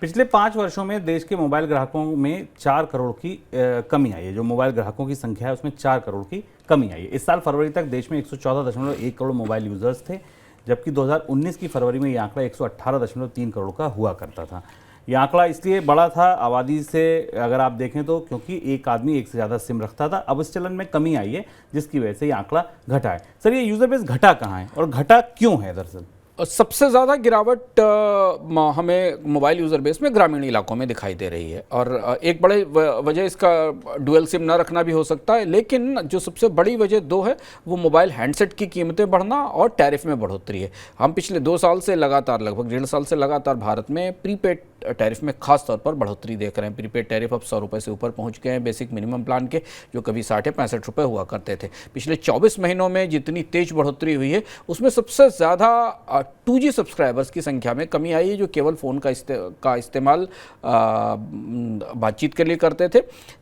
पिछले 5 वर्षों में देश के मोबाइल ग्राहकों में 4 करोड़ की कमी आई है। जो मोबाइल ग्राहकों की संख्या है उसमें 4 करोड़ की कमी आई है। इस साल फरवरी तक देश में 114.1 करोड़ मोबाइल यूजर्स थे, जबकि 2019 की फरवरी में ये आंकड़ा 118.3 करोड़ का हुआ करता था। ये आंकड़ा इसलिए बड़ा था आबादी से अगर आप देखें तो, क्योंकि एक आदमी एक से ज़्यादा सिम रखता था। अब इस चलन में कमी आई है, जिसकी वजह से ये आंकड़ा घटा है। सर, ये यूजर बेस घटा कहाँ है और घटा क्यों है? दरअसल सबसे ज़्यादा गिरावट हमें मोबाइल यूज़र बेस में ग्रामीण इलाकों में दिखाई दे रही है, और एक बड़े वजह इसका डुअल सिम ना रखना भी हो सकता है, लेकिन जो सबसे बड़ी वजह दो है वो मोबाइल हैंडसेट की कीमतें बढ़ना और टैरिफ में बढ़ोतरी है। हम पिछले 2 साल से लगातार, लगभग 1.5 साल से लगातार भारत में प्रीपेड टैरिफ में खास तौर पर बढ़ोतरी देख रहे हैं। प्रीपेड टैरिफ अब 100 रुपये से ऊपर पहुंच गए हैं बेसिक मिनिमम प्लान के, जो कभी 60 या 65 रुपये हुआ करते थे। पिछले 24 महीनों में जितनी तेज बढ़ोतरी हुई है उसमें सबसे ज़्यादा 2G सब्सक्राइबर्स की संख्या में कमी आई है, जो केवल फ़ोन का इस्तेमाल बातचीत के लिए करते थे।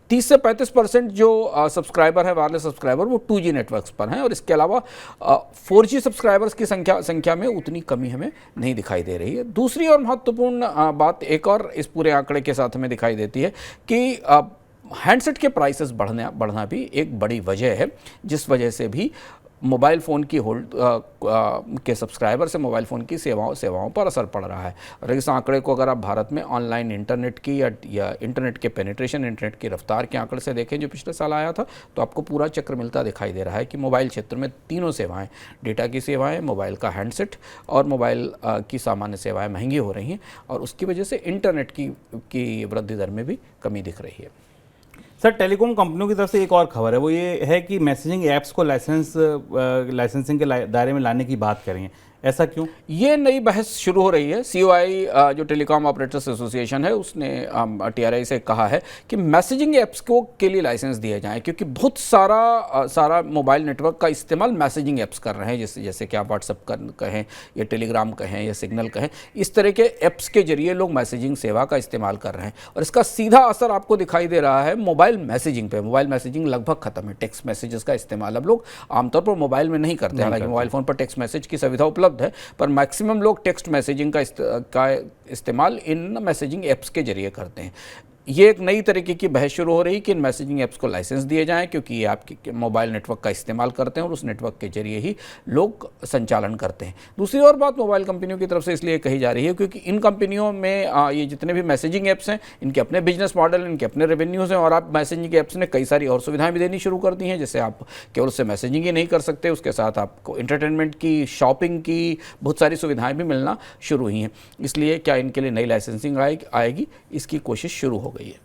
30 से 35% जो सब्सक्राइबर है वायरलेस सब्सक्राइबर, वो 2G नेटवर्क्स पर हैं, और इसके अलावा 4G सब्सक्राइबर्स की संख्या में उतनी कमी हमें नहीं दिखाई दे रही है। दूसरी और महत्वपूर्ण बात एक और इस पूरे आंकड़े के साथ हमें दिखाई देती है कि हैंडसेट के प्राइसेस बढ़ना भी एक बड़ी वजह है, जिस वजह से भी मोबाइल फ़ोन की होल्ड के सब्सक्राइबर से मोबाइल फ़ोन की सेवाओं पर असर पड़ रहा है। और इस आंकड़े को अगर आप भारत में ऑनलाइन इंटरनेट की या इंटरनेट के पेनिट्रेशन, इंटरनेट की रफ्तार के आंकड़े से देखें जो पिछले साल आया था, तो आपको पूरा चक्र मिलता दिखाई दे रहा है कि मोबाइल क्षेत्र में तीनों सेवाएं, डेटा की सेवाएं, मोबाइल का हैंडसेट और मोबाइल की सामान्य सेवाएँ महंगी हो रही हैं, और उसकी वजह से इंटरनेट की वृद्धि दर में भी कमी दिख रही है। सर, टेलीकॉम कंपनियों की तरफ से एक और खबर है, वो ये है कि मैसेजिंग ऐप्स को लाइसेंसिंग के दायरे में लाने की बात कर रही हैं। ऐसा क्यों? ये नई बहस शुरू हो रही है। COI जो टेलीकॉम ऑपरेटर्स एसोसिएशन है, उसने TRI से कहा है कि मैसेजिंग ऐप्स को के लिए लाइसेंस दिए जाएं, क्योंकि बहुत सारा मोबाइल नेटवर्क का इस्तेमाल मैसेजिंग ऐप्स कर रहे हैं, जैसे कि आप व्हाट्सएप कहें या टेलीग्राम कहें या सिग्नल कहें। इस तरह के ऐप्स के जरिए लोग मैसेजिंग सेवा का इस्तेमाल कर रहे हैं, और इसका सीधा असर आपको दिखाई दे रहा है मोबाइल मैसेजिंग पे। मोबाइल मैसेजिंग लगभग खत्म है। टेक्स्ट मैसेजेस का इस्तेमाल अब लोग आमतौर पर मोबाइल में नहीं करते, हालांकि मोबाइल फ़ोन पर टेक्स्ट मैसेज की सुविधा उपलब्ध है, पर मैक्सिमम लोग टेक्स्ट मैसेजिंग का इस्तेमाल इन मैसेजिंग ऐप्स के जरिए करते हैं। ये एक नई तरीके की बहस शुरू हो रही कि इन मैसेजिंग ऐप्स को लाइसेंस दिए जाएं, क्योंकि ये आपके मोबाइल नेटवर्क का इस्तेमाल करते हैं और उस नेटवर्क के जरिए ही लोग संचालन करते हैं। दूसरी और बात मोबाइल कंपनियों की तरफ से इसलिए कही जा रही है क्योंकि इन कंपनियों में ये जितने भी मैसेजिंग ऐप्स हैं, इनके अपने बिजनेस मॉडल, इनके अपने रेवेन्यूज़ हैं, और आप मैसेजिंग ऐप्स ने कई सारी और सुविधाएँ भी देनी शुरू कर दी हैं। जैसे आप केवल उससे मैसेजिंग ही नहीं कर सकते, उसके साथ आपको एंटरटेनमेंट की, शॉपिंग की बहुत सारी सुविधाएँ भी मिलना शुरू हुई हैं। इसलिए क्या इनके लिए नई लाइसेंसिंग आएगी, इसकी कोशिश शुरू हो गई है।